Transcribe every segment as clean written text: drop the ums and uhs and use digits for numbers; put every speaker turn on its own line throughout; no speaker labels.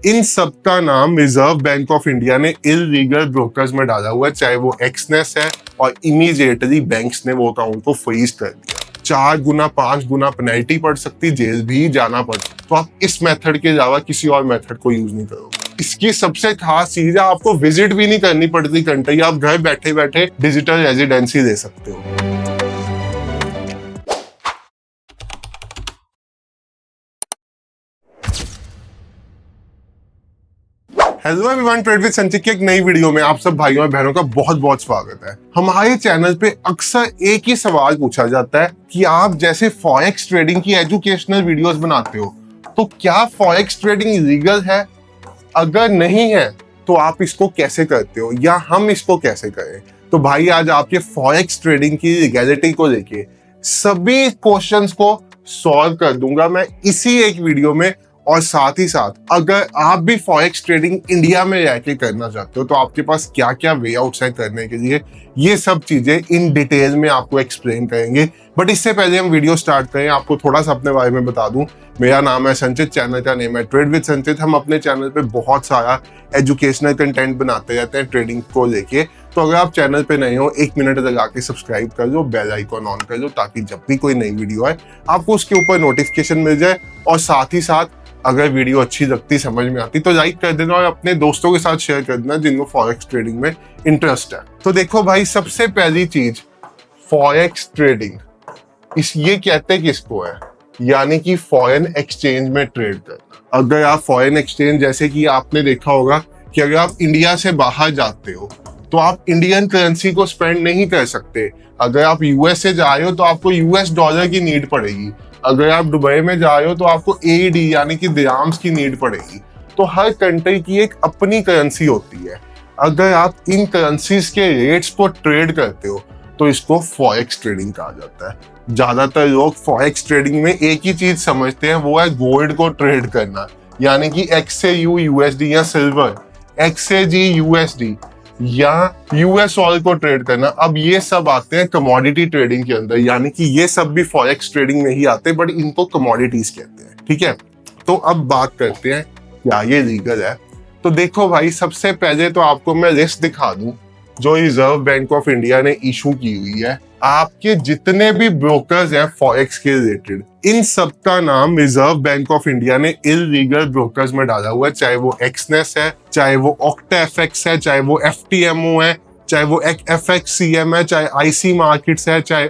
इन सब का नाम रिजर्व बैंक ऑफ इंडिया ने इलीगल ब्रोकर्स में डाला हुआ है, चाहे वो एक्सनेस है, और इमीडिएटली बैंक्स ने वो अकाउंट को फ्रीज कर दिया। 4 गुना 5 गुना पेनल्टी पड़ सकती, जेल भी जाना पड़ सकता। तो आप इस मेथड के अलावा किसी और मेथड को यूज नहीं करोगे। इसकी सबसे खास चीज है, आपको विजिट भी नहीं करनी पड़ती कंट्री, आप घर बैठे बैठे डिजिटल रेजिडेंसी ले सकते हो। हेलो एवरीवन, ट्रेड विद संचित की एक नई वीडियो में आप सब भाइयों और बहनों का बहुत बहुत स्वागत है। हमारे चैनल पे अक्सर एक ही सवाल पूछा जाता है कि आप जैसे फॉरेक्स ट्रेडिंग की एजुकेशनल वीडियोस बनाते हो, तो क्या फॉरेक्स ट्रेडिंग लीगल है? अगर नहीं है तो आप इसको कैसे करते हो, या हम इसको कैसे करें? तो भाई आज आपके फॉरेक्स ट्रेडिंग की लीगैलिटी को लेके सभी क्वेश्चंस को सॉल्व कर दूंगा मैं इसी एक वीडियो में। और साथ ही साथ अगर आप भी फॉरेक्स ट्रेडिंग इंडिया में रह के करना चाहते हो तो आपके पास क्या क्या वे आउट्स हैं करने के लिए, ये सब चीजें इन डिटेल में आपको एक्सप्लेन करेंगे। बट इससे पहले हम वीडियो स्टार्ट करें, आपको थोड़ा सा अपने बारे में बता दूं। मेरा नाम है संचित, चैनल का नेम है ट्रेड विद संचित। हम अपने चैनल पे बहुत सारा एजुकेशनल कंटेंट बनाते रहते हैं ट्रेडिंग को लेके। तो अगर आप चैनल पे नए हो, 1 मिनट लगा के सब्सक्राइब कर लो, बेल आइकॉन ऑन कर लो, ताकि जब भी कोई नई वीडियो आए आपको उसके ऊपर नोटिफिकेशन मिल जाए। और साथ ही साथ अगर वीडियो अच्छी लगती, समझ में आती, तो लाइक कर देना और अपने दोस्तों के साथ शेयर कर देना जिनको फॉरेक्स ट्रेडिंग में इंटरेस्ट है। तो देखो भाई, सबसे पहली चीज फॉरेक्स ट्रेडिंग, ये कहते किसको है? यानी कि फॉरेन एक्सचेंज में ट्रेड करना। अगर आप फॉरेन एक्सचेंज, जैसे कि आपने देखा होगा कि अगर आप इंडिया से बाहर जाते हो तो आप इंडियन करेंसी को स्पेंड नहीं कर सकते। अगर आप यूएस से जा रहे हो तो आपको यूएस डॉलर की नीड पड़ेगी। अगर आप दुबई में जा रहे हो तो आपको एडी यानी कि दिरहम्स की नीड पड़ेगी। तो हर कंट्री की एक अपनी करेंसी होती है। अगर आप इन करेंसीज के रेट्स को ट्रेड करते हो तो इसको फॉरेक्स ट्रेडिंग कहा जाता है। ज्यादातर लोग फॉरेक्स ट्रेडिंग में एक ही चीज समझते हैं, वो है गोल्ड को ट्रेड करना, यानी कि एक्स से यू यूएसडी या सिल्वर, एक्स से जी यूएसडी या यूएस ऑयल को ट्रेड करना। अब ये सब आते हैं कमोडिटी ट्रेडिंग के अंदर, यानी कि ये सब भी फॉरेक्स ट्रेडिंग में ही आते हैं, बट इनको कमोडिटीज कहते हैं। ठीक है, तो अब बात करते हैं क्या ये लीगल है। तो देखो भाई, सबसे पहले तो आपको मैं लिस्ट दिखा दूं जो रिजर्व बैंक ऑफ इंडिया ने इशू की हुई है। आपके जितने भी ब्रोकर्स हैं फॉरेक्स के रिलेटेड, इन सब का नाम रिजर्व बैंक ऑफ इंडिया ने इलीगल ब्रोकर्स में डाला हुआ है। चाहे वो एक्सनेस है, चाहे वो ऑक्टाएफएक्स है, चाहे वो एफटीएमओ है, चाहे वो एफएक्ससीएम है, चाहे आईसी मार्केट्स है, चाहे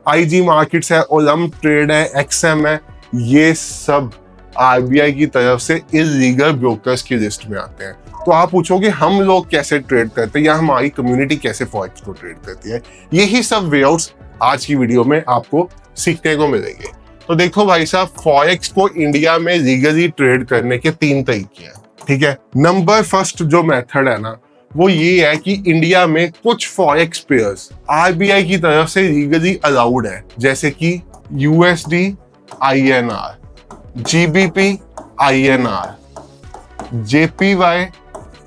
आईजी मार्केट्स है, ओलम ट्रेड है, एक्सएम है। ये सब आरबीआई की तरफ से इलीगल ब्रोकर्स की लिस्ट में आते हैं। तो आप पूछोगे हम लोग कैसे ट्रेड करते हैं या हमारी कम्युनिटी कैसे फॉरेक्स को ट्रेड करती है। यही सब वे आउट्स आज की वीडियो में आपको सीखने को मिलेंगे। तो देखो भाई साहब, फॉरेक्स को इंडिया में लीगली ट्रेड करने के 3 तरीके हैं। ठीक है, नंबर फर्स्ट जो मेथड है ना, वो ये है कि इंडिया में कुछ फॉरेक्स पेयर्स आरबीआई की तरफ से लीगली अलाउड है, जैसे कि USD INR, GBP INR, JPY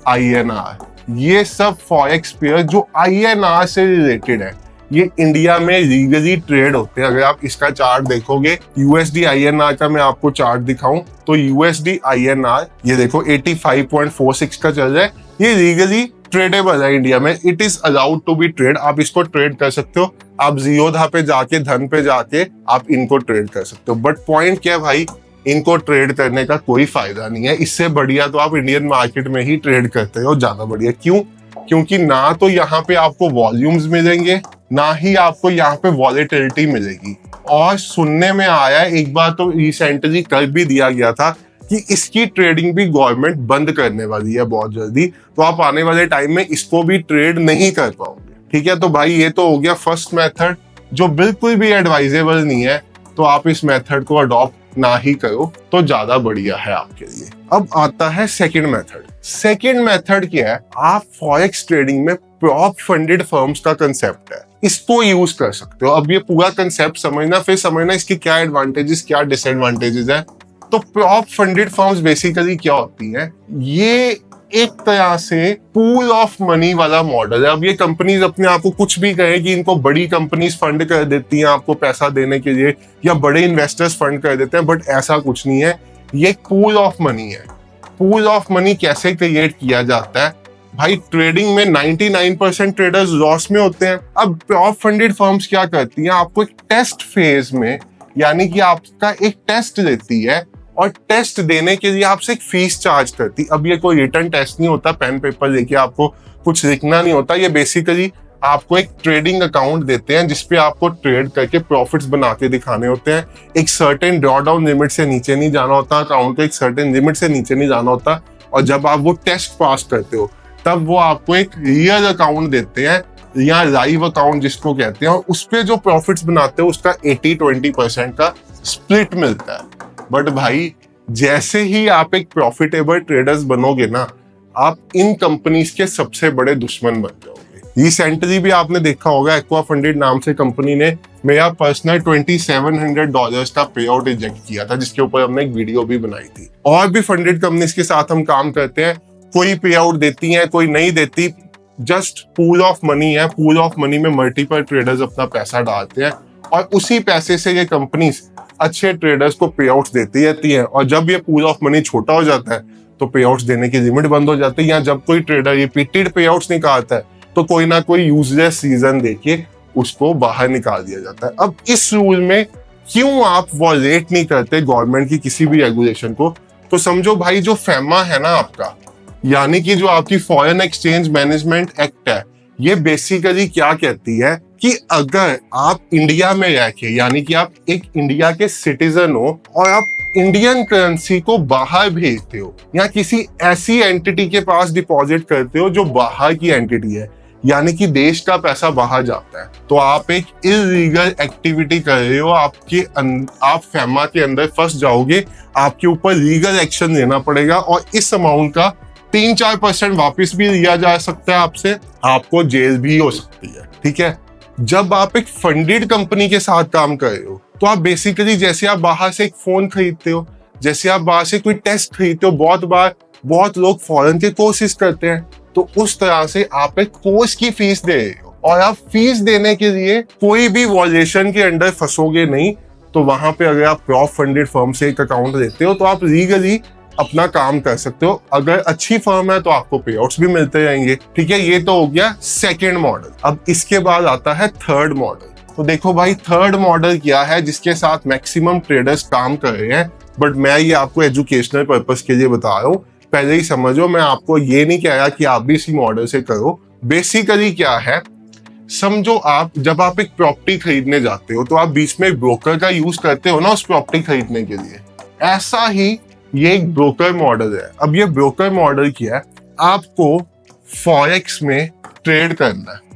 INR. ये सब फॉरेक्स पेयर जो आईएनआर से रिलेटेड है, ये इंडिया में लीगली ट्रेड होते हैं। अगर आप इसका चार्ट देखोगे, यूएसडी आईएनआर का मैं आपको चार्ट दिखाऊं तो यूएसडी आईएनआर ये देखो 85.46 का चल रहा है। ये लीगली ट्रेडेबल है इंडिया में, it is allowed to be trade. आप इसको ट्रेड कर सकते हो, आप जीरोधा पे जाके, धन पे जाके आप इनको ट्रेड कर सकते हो। बट पॉइंट क्या है भाई, इनको ट्रेड करने का कोई फायदा नहीं है। इससे बढ़िया तो आप इंडियन मार्केट में ही ट्रेड करते हो, ज्यादा बढ़िया। क्यों? क्योंकि ना तो यहाँ पे आपको वॉल्यूम्स मिलेंगे, ना ही आपको यहाँ पे वॉलेटिलिटी मिलेगी। और सुनने में आया, एक बार तो रिसेंटली कर भी दिया गया था कि इसकी ट्रेडिंग भी गवर्नमेंट बंद करने वाली है बहुत जल्दी। तो आप आने वाले टाइम में इसको भी ट्रेड नहीं कर पाओगे। ठीक है, तो भाई ये तो हो गया फर्स्ट मेथड जो बिल्कुल भी एडवाइजेबल नहीं है। तो आप इस मेथड को अडॉप्ट ना ही करो तो ज्यादा बढ़िया है आपके लिए। अब आता है सेकंड मेथड। सेकंड मेथड क्या है? आप फॉरेक्स ट्रेडिंग में प्रॉप फंडेड फर्म्स का कंसेप्ट है, इसको यूज कर सकते हो। अब ये पूरा कंसेप्ट समझना, फिर समझना इसके क्या एडवांटेजेस क्या डिसएडवांटेजेस है। तो प्रॉप फंडेड फर्म्स बेसिकली क्या होती हैं? ये एक तरह से पूल ऑफ मनी वाला मॉडल है। अब ये कंपनीज अपने आप को कुछ भी कहे कि इनको बड़ी कंपनीज फंड कर देती हैं आपको पैसा देने के लिए, या बड़े इन्वेस्टर्स फंड कर देते हैं, बट ऐसा कुछ नहीं है। ये पूल ऑफ मनी है। पूल ऑफ मनी कैसे क्रिएट किया जाता है? भाई ट्रेडिंग में 99% ट्रेडर्स लॉस में होते हैं। अब प्रॉप फंडेड फर्म्स क्या करती हैं, आपको एक टेस्ट फेज में, यानी कि आपका एक टेस्ट देती है और टेस्ट देने के लिए आपसे एक फीस चार्ज करती है। अब ये कोई रिटर्न टेस्ट नहीं होता, पेन पेपर लेके आपको कुछ लिखना नहीं होता। ये बेसिकली आपको एक ट्रेडिंग अकाउंट देते हैं जिसपे आपको ट्रेड करके प्रॉफिट्स बना के दिखाने होते हैं। एक सर्टेन ड्रॉ डाउन लिमिट से नीचे नहीं जाना होता, अकाउंट को एक सर्टेन लिमिट से नीचे नहीं जाना होता। और जब आप वो टेस्ट पास करते हो तब वो आपको एक रियल अकाउंट देते हैं या लाइव अकाउंट जिसको कहते हैं, और उस पे जो प्रॉफिट्स बनाते हो उसका 80-20% का स्प्लिट मिलता है। बट भाई जैसे ही आप एक प्रॉफिटेबल ट्रेडर्स बनोगे ना, आप इन कंपनीज के सबसे बड़े दुश्मन बन जाओगे। रिसेंटली भी आपने देखा होगा, एक्वा फंडेड नाम से कंपनी ने मेरा पर्सनल $2700 का पे आउट रिजेक्ट किया था, जिसके ऊपर हमने एक वीडियो भी बनाई थी। और भी फंडेड कंपनीज के साथ हम काम करते हैं, कोई पे आउट देती है कोई नहीं देती, जस्ट पूल ऑफ मनी है। पूल ऑफ मनी में मल्टीपल ट्रेडर्स अपना पैसा डालते हैं और उसी पैसे से ये कंपनीज अच्छे ट्रेडर्स को पे आउट देती रहती है। और जब ये पूल ऑफ मनी छोटा हो जाता है तो पे आउट देने की लिमिट बंद हो जाती है, या जब कोई ट्रेडर रिपीटेड पे आउट निकालता है तो कोई ना कोई यूजलेस रीजन देके उसको बाहर निकाल दिया जाता है। अब इस रूल में क्यों आप वॉलेट नहीं करते गवर्नमेंट की किसी भी रेगुलेशन को? तो समझो भाई, जो फैमा है ना आपका, यानी कि जो आपकी फॉरेन एक्सचेंज मैनेजमेंट एक्ट है, ये बेसिकली क्या कहती है कि अगर आप इंडिया में रह के, यानी कि आप एक इंडिया के सिटीजन हो और आप इंडियन करेंसी को बाहर भेजते हो या किसी ऐसी एंटिटी के पास डिपॉजिट करते हो जो बाहर की एंटिटी है, यानी कि देश का पैसा बाहर जाता है, तो आप एक इलीगल एक्टिविटी कर रहे हो। आप फैमा के अंदर फंस जाओगे, आपके ऊपर लीगल एक्शन लेना पड़ेगा और इस अमाउंट का 3-4% वापस भी लिया जा सकता है आपसे, आपको जेल भी हो सकती है। ठीक है, जब आप एक फंडेड कंपनी के साथ काम कर रहे हो तो आप बेसिकली, जैसे आप बाहर से एक फोन खरीदते हो, जैसे आप बाहर से कोई टेस्ट खरीदते हो, बहुत लोग फॉरेन के कोर्सेज करते हैं, तो उस तरह से आप एक कोर्स की फीस दे रहे हो और आप फीस देने के लिए कोई भी वॉल्यूशन के अंडर फंसोगे नहीं। तो वहां पे अगर आप प्रॉप फंडेड फर्म से एक अकाउंट लेते हो तो आप लीगली अपना काम कर सकते हो। अगर अच्छी फर्म है तो आपको पे आउट्स भी मिलते रहेंगे। ठीक है, ये तो हो गया सेकेंड मॉडल। अब इसके बाद आता है थर्ड मॉडल। तो देखो भाई, थर्ड मॉडल क्या है जिसके साथ मैक्सिमम ट्रेडर्स काम कर रहे हैं, बट मैं ये आपको एजुकेशनल पर्पस के लिए बता रहा हूँ, पहले ही समझो। मैं आपको ये नहीं कह रहा कि आप भी इसी मॉडल से करो। बेसिकली क्या है, समझो आप जब आप एक प्रॉपर्टी खरीदने जाते हो तो आप बीच में एक ब्रोकर का यूज करते हो ना उस प्रॉपर्टी खरीदने के लिए। ऐसा ही ये एक ब्रोकर मॉडल है। अब ये ब्रोकर मॉडल क्या है, आपको फॉरेक्स में ट्रेड करना है।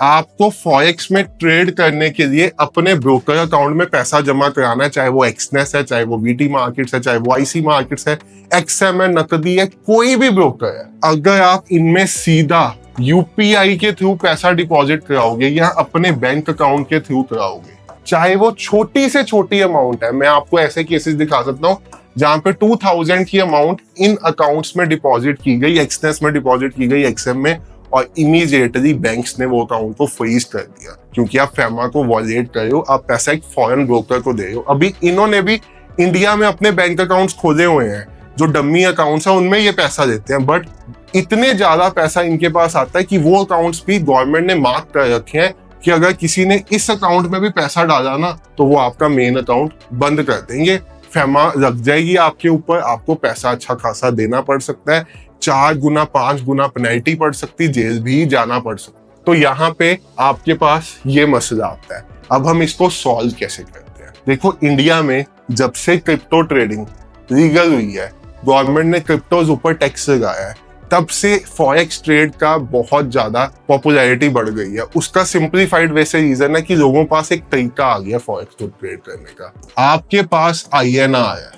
आपको फॉरेक्स में ट्रेड करने के लिए अपने ब्रोकर अकाउंट में पैसा जमा कराना है, चाहे वो एक्सनेस है, चाहे वो वीटी मार्केट्स है, चाहे वो आईसी मार्केट्स है, एक्सएम है, नकदी है, कोई भी ब्रोकर है। अगर आप इनमें सीधा यूपीआई के थ्रू पैसा डिपॉजिट कराओगे या अपने बैंक अकाउंट के थ्रू कराओगे, चाहे वो छोटी से छोटी अमाउंट है, मैं आपको ऐसे केसेस दिखा सकता हूँ जहां पे 2000 की अमाउंट इन अकाउंट्स में डिपॉजिट की गई, एक्सनेस में डिपॉजिट की गई, एक्सएम में, और इमीडिएटली बैंक्स ने वो अकाउंट को फ्रीज कर दिया क्योंकि आप फैमा को वॉलेट कर रहे हो, आप पैसा एक फॉरेन ब्रोकर को दे रहे हो। अभी इन्होंने भी इंडिया में अपने बैंक अकाउंट्स खोले हुए हैं, जो डम्मी अकाउंट्स हैं उनमें ये पैसा देते हैं, बट इतने ज्यादा पैसा इनके पास आता है कि वो अकाउंट्स भी गवर्नमेंट ने मार्क कर रखे हैं कि अगर किसी ने इस अकाउंट में भी पैसा डाला ना तो वो आपका मेन अकाउंट बंद कर देंगे, फैमा लग जाएगी आपके ऊपर, आपको पैसा अच्छा खासा देना पड़ सकता है, 4 गुना 5 गुना पेनल्टी पड़ सकती, जेल भी जाना पड़ सकता। तो यहाँ पे आपके पास ये मसला आता है। अब हम इसको सॉल्व कैसे करते हैं? देखो, इंडिया में जब से क्रिप्टो ट्रेडिंग लीगल हुई है, गवर्नमेंट ने क्रिप्टोज ऊपर टैक्स लगाया है, तब से फॉरेक्स ट्रेड का बहुत ज्यादा पॉपुलैरिटी बढ़ गई है। उसका सिंप्लीफाइड वैसे रीजन है कि लोगों के पास एक तरीका आ गया फॉरेक्स को ट्रेड करने का। आपके पास INR है,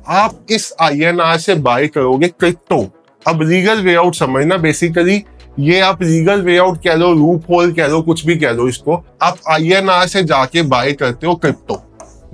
आप इस INR से बाय करोगे क्रिप्टो। अब लीगल वे आउट समझना, बेसिकली ये आप लीगल वे आउट कह लो, लूप होल कह लो, कुछ भी कह लो इसको। आप INR से जाके बाय करते हो क्रिप्टो।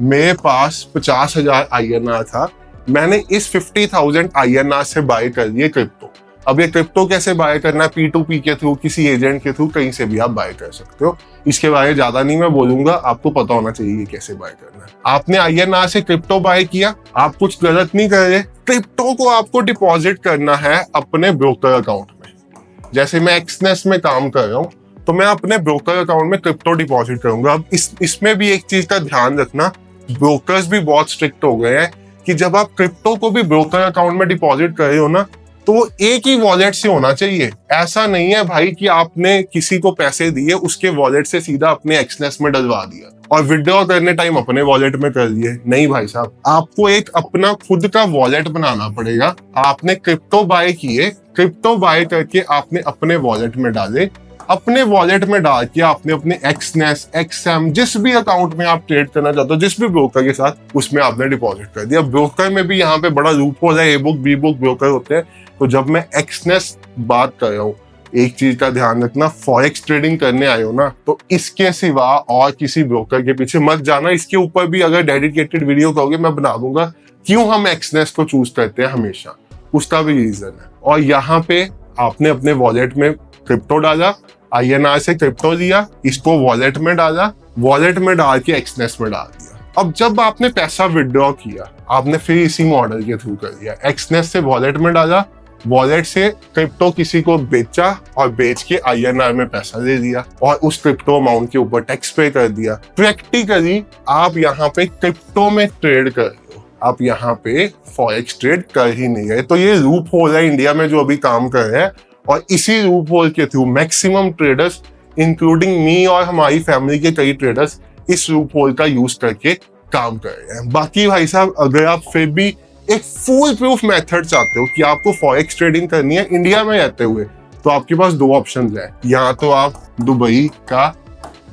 मेरे पास 50,000 INR था, मैंने इस 50,000 INR से बाय कर लिए क्रिप्टो। अब ये क्रिप्टो कैसे बाय करना है, P2P के थ्रू, किसी एजेंट के थ्रू, कहीं से भी आप बाय कर सकते हो। इसके बारे में ज्यादा नहीं मैं बोलूंगा, आपको पता होना चाहिए कैसे बाय करना है। आपने INR से क्रिप्टो बाय किया, आप कुछ गलत नहीं कर रहे। क्रिप्टो को आपको डिपॉजिट करना है अपने ब्रोकर अकाउंट में। जैसे मैं एक्सनेस में काम कर रहा हूँ, तो मैं अपने ब्रोकर अकाउंट में क्रिप्टो डिपॉजिट करूंगा। अब इसमें भी एक चीज का ध्यान रखना, ब्रोकर्स भी बहुत स्ट्रिक्ट हो गए हैं कि जब आप क्रिप्टो को भी ब्रोकर अकाउंट में डिपॉजिट कर रहे हो ना, तो वो एक ही वॉलेट से होना चाहिए। ऐसा नहीं है भाई कि आपने किसी को पैसे दिए, उसके वॉलेट से सीधा अपने एक्सनेस में डलवा दिया और विड्रॉ करने टाइम अपने वॉलेट में कर दिए। नहीं भाई साहब, आपको एक अपना खुद का वॉलेट बनाना पड़ेगा। आपने क्रिप्टो बाय किए, क्रिप्टो बाय करके आपने अपने वॉलेट में डाले, अपने वॉलेट में डाल के आपने अपने एक्सनेस, एक्सएम, जिस भी अकाउंट में आप ट्रेड करना चाहते हो, जिस भी ब्रोकर के साथ, उसमें आपने डिपॉजिट कर दिया। ब्रोकर में भी यहाँ पे बड़ा लूप होल है, A book B book broker होते हैं। तो जब मैं एक्सनेस बात कर रहा हूँ, एक चीज का ध्यान रखना, फॉरेक्स ट्रेडिंग करने आए हो ना, तो इसके सिवा और किसी ब्रोकर के पीछे मत जाना। इसके ऊपर भी अगर डेडिकेटेड वीडियो कहोगे मैं बना दूंगा, क्यों हम एक्सनेस को चूज करते हैं हमेशा, उसका भी रीजन है। और यहाँ पे आपने अपने वॉलेट में क्रिप्टो डाला, INR से क्रिप्टो लिया, इसको वॉलेट में डाला, वॉलेट में डाल के एक्सनेस में डाल दिया। अब जब आपने पैसा विड्रॉ किया, आपने फिर इसी मॉडल के थ्रू कर दिया, एक्सनेस से वॉलेट में डाला, वॉलेट से क्रिप्टो किसी को बेचा और बेच के INR में पैसा दे दिया और उस क्रिप्टो अमाउंट के ऊपर टैक्स पे कर दिया। प्रैक्टिकली आप यहाँ पे क्रिप्टो में ट्रेड कर रहे हो, आप यहाँ पे फॉरेक्स ट्रेड कर ही नहीं रहे। तो ये लूप होल है इंडिया में जो अभी काम कर रहे हैं, और इसी लूप होल के through maximum traders including me और हमारी फैमिली के कई ट्रेडर्स इस लूप होल का यूज करके काम कर रहे हैं। बाकी भाई साहब, अगर आप फिर भी एक फुल प्रूफ मेथड चाहते हो कि आपको फॉरेक्स ट्रेडिंग करनी है इंडिया में रहते हुए, तो आपके पास दो ऑप्शंस है। या तो आप दुबई का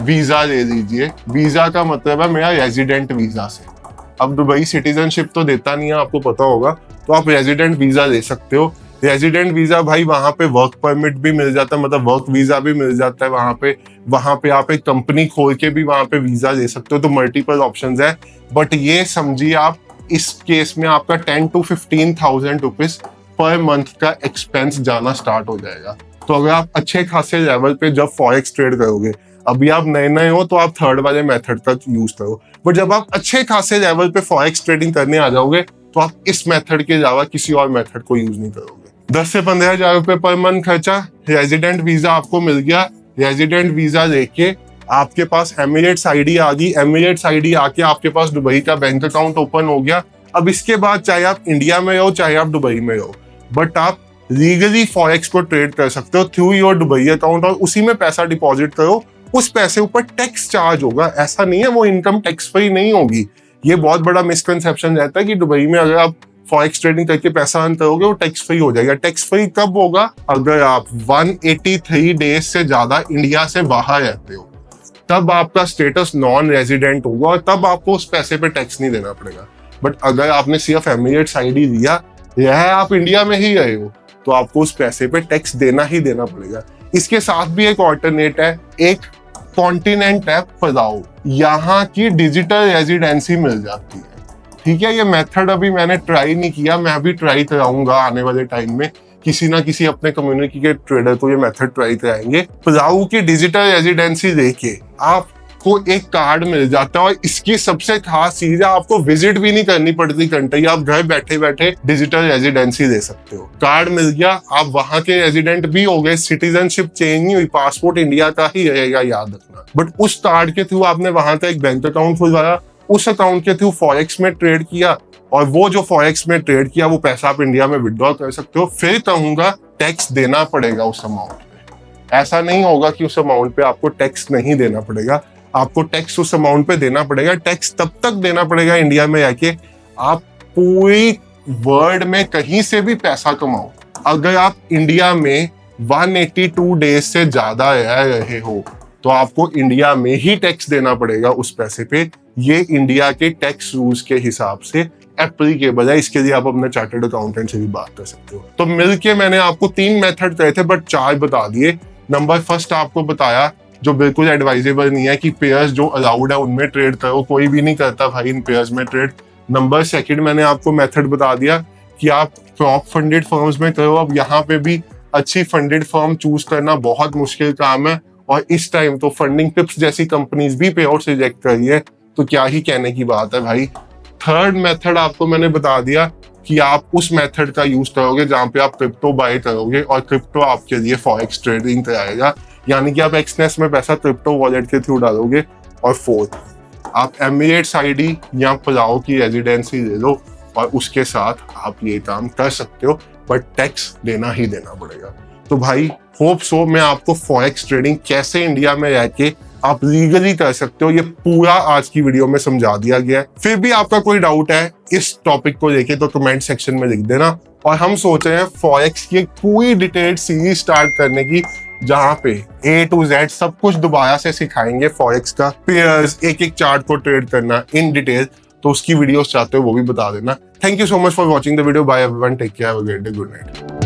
वीजा ले लीजिए, वीजा का मतलब है मेरा रेजिडेंट वीजा से। अब दुबई सिटीजनशिप तो देता नहीं है, आपको पता होगा, तो आप रेजिडेंट वीजा ले सकते हो। रेजिडेंट वीजा भाई वहां पे वर्क परमिट भी मिल जाता है, मतलब वर्क वीजा भी मिल जाता है वहां पे आप एक कंपनी खोल के भी वहां पे वीजा ले सकते हो। तो मल्टीपल ऑप्शंस है, बट ये समझिए आप इस केस में आपका 10 to 15,000 रुपीज पर मंथ का एक्सपेंस जाना स्टार्ट हो जाएगा। तो अगर आप अच्छे खासे लेवल पे जब फॉरेक्स ट्रेड करोगे, अभी आप नए नए हो तो आप थर्ड वाले मेथड का यूज करो, बट जब आप अच्छे खासे लेवल पे फॉरेक्स ट्रेडिंग करने आ जाओगे तो आप इस मेथड के अलावा किसी और मेथड को यूज नहीं करोगे। 10 से 15,000 रुपए पर मंथ खर्चा, रेजिडेंट वीजा आपको मिल गया। रेजिडेंट वीजा लेके आपके पास एमिरेट्स आईडी आ गई, एमिरेट्स आईडी आके आपके पास दुबई का बैंक अकाउंट ओपन हो गया। अब इसके बाद चाहे आप इंडिया में रहो चाहे आप दुबई में रहो, बट आप लीगली फॉरेक्स को ट्रेड कर सकते हो थ्रू योर दुबई अकाउंट, और उसी में पैसा डिपॉजिट करो। उस पैसे ऊपर टैक्स चार्ज होगा, ऐसा नहीं है वो इनकम टैक्स फ्री नहीं होगी। ये बहुत बड़ा मिसकंसेप्शन रहता है कि दुबई में अगर आप फॉरेक्स ट्रेडिंग करके पैसा अर्न करोगे वो टैक्स फ्री हो जाएगा। टैक्स फ्री कब होगा? अगर आप 183 डेज से ज्यादा इंडिया से बाहर रहते हो, तब आपका स्टेटस नॉन रेजिडेंट होगा और तब आपको उस पैसे पे टैक्स नहीं देना पड़ेगा। बट अगर आपने सिर्फ एमिरेट्स आईडी लिया, यह आप इंडिया में ही रहे हो, तो आपको उस पैसे पे टैक्स देना ही देना पड़ेगा। इसके साथ भी एक ऑल्टरनेट है, एक कॉन्टिनेंट है पलाऊ, यहाँ की डिजिटल रेजिडेंसी मिल जाती है। ठीक है, ये मेथड अभी मैंने ट्राई नहीं किया, मैं अभी ट्राई कराऊंगा आने वाले टाइम में, किसी ना किसी अपने कम्युनिटी के ट्रेडर को ये मेथड ट्राई कराएंगे। पलाऊ की डिजिटल रेजिडेंसी लेके आपको एक कार्ड मिल जाता है, और इसकी सबसे खास चीज है आपको विजिट भी नहीं करनी पड़ती कंट्री, आप घर बैठे बैठे डिजिटल रेजिडेंसी ले सकते हो। कार्ड मिल गया, आप वहां के रेजिडेंट भी हो गए, सिटीजनशिप चेंज नहीं हुई, पासपोर्ट इंडिया का ही रहेगा, याद रखना। बट उस कार्ड के थ्रू आपने वहां का एक बैंक अकाउंट खुलवाया, उस अकाउंट के थ्रू फॉरेक्स में ट्रेड किया, और वो जो फॉरेक्स में ट्रेड किया वो पैसा आप इंडिया में विड्रॉ कर सकते हो। फिर कहूंगा टैक्स देना पड़ेगा उस अमाउंट पे, ऐसा नहीं होगा कि उस अमाउंट पे आपको टैक्स नहीं देना पड़ेगा, आपको टैक्स उस अमाउंट पे देना पड़ेगा। टैक्स तब तक देना पड़ेगा इंडिया में आके आप पूरी वर्ल्ड में कहीं से भी पैसा कमाओ, अगर आप इंडिया में 182 डेज से ज्यादा रह रहे हो तो आपको इंडिया में ही टैक्स देना पड़ेगा उस पैसे पे। ये इंडिया के टैक्स रूल्स के हिसाब से एप्लीकेबल है, इसके लिए आप अपने चार्टर्ड अकाउंटेंट से भी बात कर सकते हो। तो मिलके मैंने आपको 3 मेथड कहे थे बट 4 बता दिए। नंबर फर्स्ट आपको बताया जो बिल्कुल एडवाइजेबल नहीं है कि पेयर्स जो अलाउड है उनमें ट्रेड करो, कोई भी नहीं करता भाई इन पेयर्स में ट्रेड। नंबर सेकंड मैंने आपको मेथड बता दिया कि आप टॉप फंडेड फर्म्स में करो। अब यहाँ पे भी अच्छी फंडेड फर्म चूज करना बहुत मुश्किल काम है, और इस टाइम तो फंडिंग टिप्स जैसी कंपनीज भी पे आउट रिजेक्ट कर रही है, तो क्या ही कहने की बात है भाई। थर्ड मेथड आपको मैंने बता दिया कि आप उस मेथड का यूज करोगे जहां पे आप क्रिप्टो बाय करोगे और क्रिप्टो आपके लिए फॉरेक्स ट्रेडिंग कराएगा, यानी कि आप एक्सनेस में पैसा क्रिप्टो वॉलेट के थ्रू डालोगे। और फोर्थ, आप एमिरेट्स आईडी या पलाओ की रेजिडेंसी ले लो और उसके साथ आप ये काम कर सकते हो, बट टैक्स देना ही देना पड़ेगा। तो भाई होप सो मैं आपको फॉरेक्स ट्रेडिंग कैसे इंडिया में रह के आप लीगली कर सकते हो ये पूरा आज की वीडियो में समझा दिया गया है। फिर भी आपका कोई डाउट है इस टॉपिक को लेके तो कमेंट सेक्शन में लिख देना। और हम सोच रहे हैं फॉरेक्स की एक पूरी डिटेल्ड सीरीज स्टार्ट करने की, जहां पे A to Z सब कुछ दोबारा से सिखाएंगे फॉरेक्स का, पेयर्स, एक एक चार्ट को ट्रेड करना इन डिटेल। तो उसकी वीडियोस चाहते हो वो भी बता देना। Thank you so much for watching the video. Bye everyone, take care, have a great day, good night.